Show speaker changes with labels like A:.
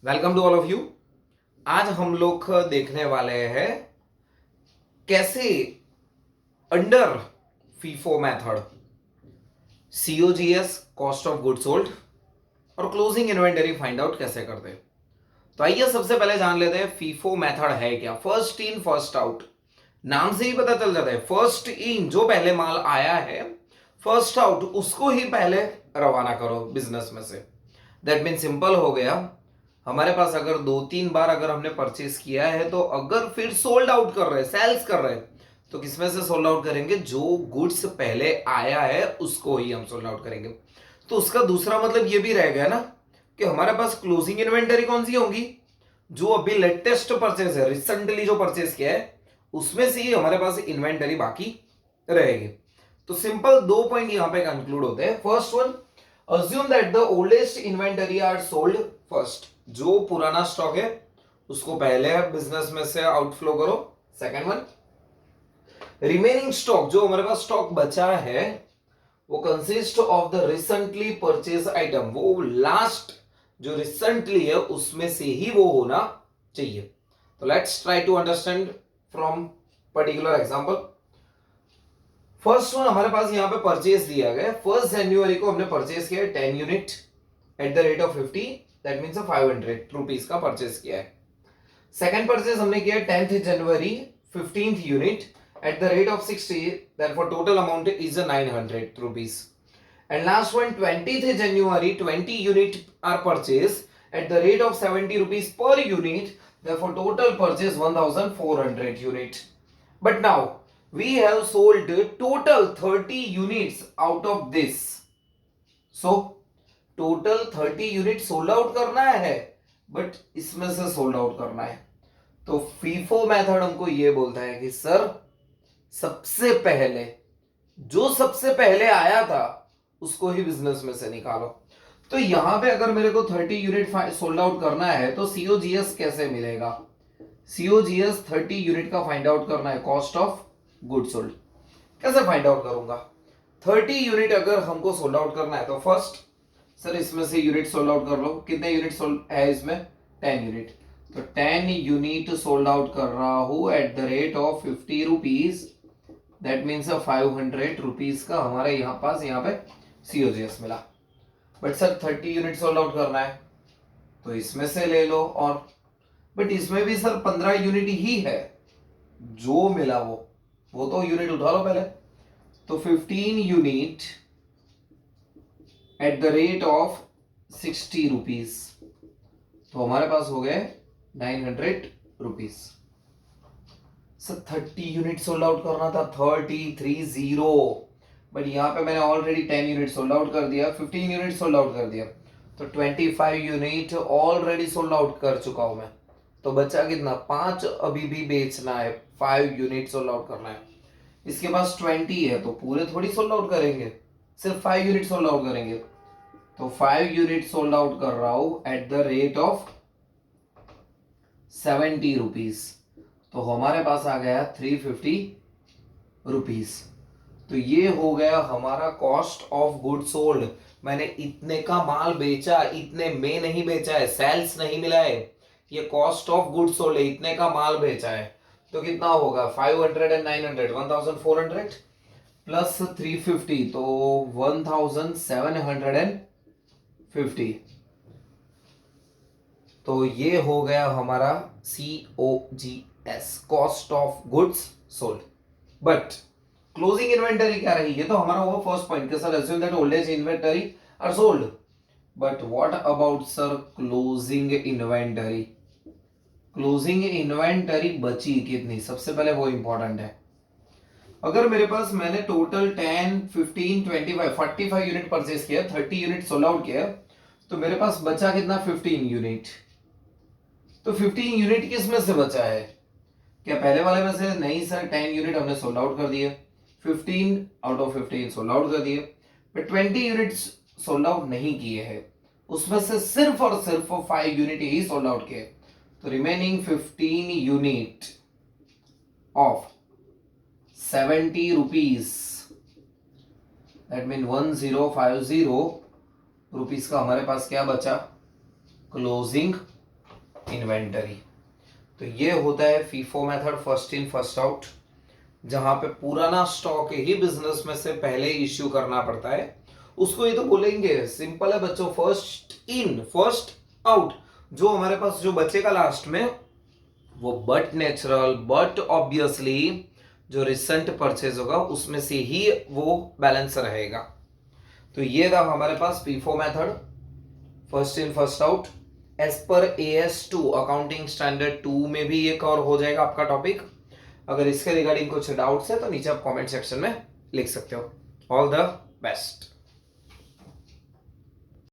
A: Welcome to all of you. आज हम लोग देखने वाले हैं कैसे under FIFO method COGS cost of good sold और क्लोजिंग इन्वेंटरी फाइंड आउट कैसे करते हैं। तो आइए सबसे पहले जान लेते हैं फीफो मेथड है क्या। फर्स्ट इन फर्स्ट आउट, नाम से ही पता चल जाता है। फर्स्ट इन जो पहले माल आया है, फर्स्ट आउट उसको ही पहले रवाना करो बिजनेस में से। दैट मीन सिंपल हो गया। हमारे पास अगर 2-3 बार अगर हमने परचेस किया है तो अगर फिर सोल्ड आउट कर रहे हैं, सेल्स कर रहे हैं, तो किसमें से सोल्ड आउट करेंगे? जो गुड्स पहले आया है उसको ही हम सोल्ड आउट करेंगे। तो उसका दूसरा मतलब ये भी रह गया ना कि हमारे पास क्लोजिंग इन्वेंटरी कौन सी होंगी? जो अभी लेटेस्ट परचेस है, रिसेंटली जो परचेस किया है उसमें से ही हमारे पास इन्वेंटरी बाकी रहेगी। तो सिंपल दो पॉइंट यहां पे कंक्लूड होते हैं। First one, assume that the oldest inventory are sold first। जो पुराना स्टॉक है उसको पहले बिजनेस में से आउटफ्लो करो। सेकंड वन, रिमेनिंग स्टॉक जो हमारे पास स्टॉक बचा है वो consist of the recently purchase item. वो लास्ट जो रिसेंटली है उसमें से ही वो होना चाहिए। तो let's try to understand from particular example. First one हमारे पास यहाँ पे परचेज दिया गया। 1 जनवरी को हमने परचेज किया 10 unit at the rate of 50, that means 500 rupees का परचेज किया है। सेकंड परचेज हमने किया 10th January 15th unit at the rate of 60, therefore total amount is 900 rupees. And last one 20th January 20 unit are purchased at the rate of 70 rupees per unit, therefore total purchase 1400 unit. But now we have sold total 30 units out of this. So total 30 unit sold out करना है, but इसमें से sold out करना है। तो FIFO method हमको ये बोलता है कि सर सबसे पहले जो सबसे पहले आया था उसको ही बिजनेस में से निकालो। तो यहां पे अगर मेरे को 30 यूनिट सोल्ड आउट करना है तो सीओजीएस कैसे मिलेगा? सीओजीएस 30 यूनिट का फाइंड आउट करना है, कॉस्ट ऑफ गुड सोल्ड। कैसे फाइंड आउट करूंगा? 30 यूनिट अगर हमको सोल्ड आउट करना है तो फर्स्ट सर इसमें से यूनिट सोल्ड आउट कर लो। कितने यूनिट सोल्ड है इसमें? 10 यूनिट। तो 10 यूनिट सोल्ड आउट कर रहा हूं at the rate of 50 rupees, that means 500 rupees का हमारे यहाँ पे सीओजीएस मिला। But sir 30 unit sold out करना है तो इसमें से ले लो। और बट इसमें भी सर 15 यूनिट ही है जो मिला, वो तो यूनिट उठा लो पहले। तो 15 unit at the rate of 60 rupees, तो हमारे पास हो गए 900 rupees. Sir 30 unit sold out करना था, 30, बट यहां पे मैंने ऑलरेडी 10 यूनिट सोल्ड आउट कर दिया, 15 यूनिट सोल्ड आउट कर दिया, तो 25 यूनिट ऑलरेडी सोल्ड आउट कर चुका हूं मैं। तो बचा कितना? 5 अभी भी बेचना है, 5 यूनिट सोल्ड आउट करना है। इसके पास 20 है तो पूरे थोड़ी सोल्ड आउट करेंगे, सिर्फ 5 यूनिट सोल्ड आउट करेंगे। तो 5 यूनिट सोल्ड आउट कर रहा हूं at the rate of 70 rupees, तो हमारे पास आ गया 350 रुपीज। तो ये हो गया हमारा कॉस्ट ऑफ गुड सोल्ड। मैंने इतने का माल बेचा, इतने में नहीं बेचा है, सेल्स नहीं मिला है, ये कॉस्ट ऑफ गुड सोल्ड है, इतने का माल बेचा है। तो कितना होगा? 500 एंड 900 1400 प्लस 350, तो 1750। तो ये हो गया हमारा COGS, cost of goods sold. But closing inventory क्या रही? ये तो हमारा वो फर्स्ट पॉइंट कि sir assume that oldest inventory are sold, but what about sir closing inventory? Closing inventory बची कितनी, सबसे पहले वो इंपॉर्टेंट है। अगर मेरे पास मैंने टोटल 10, 15, 25, 45 यूनिट परचेस किया, 30 यूनिट सोल्ड आउट किया, तो मेरे पास बचा कितना? 15 यूनिट। तो 15 यूनिट किस में से बचा है? क्या पहले वाले में से? नहीं सर, 10 यूनिट हमने सोल्ड आउट कर दिए, 15 आउट ऑफ 15 सोल्ड आउट कर दिए, बट 20 यूनिट्स सोल्ड आउट नहीं किए हैं, उसमें से सिर्फ और सिर्फ 5 यूनिट ही सोल्ड आउट किए। तो remaining 15 unit of 70 rupees, that mean 1050 rupees का हमारे पास क्या बचा? Closing inventory. तो ये होता है FIFO method, first in first out, जहां पे पुराना स्टॉक ही बिजनेस में से पहले इश्यू करना पड़ता है। उसको ये तो बोलेंगे, सिंपल है बच्चों, फर्स्ट इन फर्स्ट आउट। जो हमारे पास जो बचेगा लास्ट में वो बट नेचुरल बट ऑब्वियसली जो रिसेंट परचेज होगा उसमें से ही वो बैलेंस रहेगा। तो ये था हमारे पास FIFO method, first in first out. As पर AS2 अकाउंटिंग स्टैंडर्ड 2 में भी ये कवर हो जाएगा आपका टॉपिक। अगर इसके रिगार्डिंग कुछ डाउट्स है तो नीचे आप कमेंट सेक्शन में लिख सकते हो। All the best.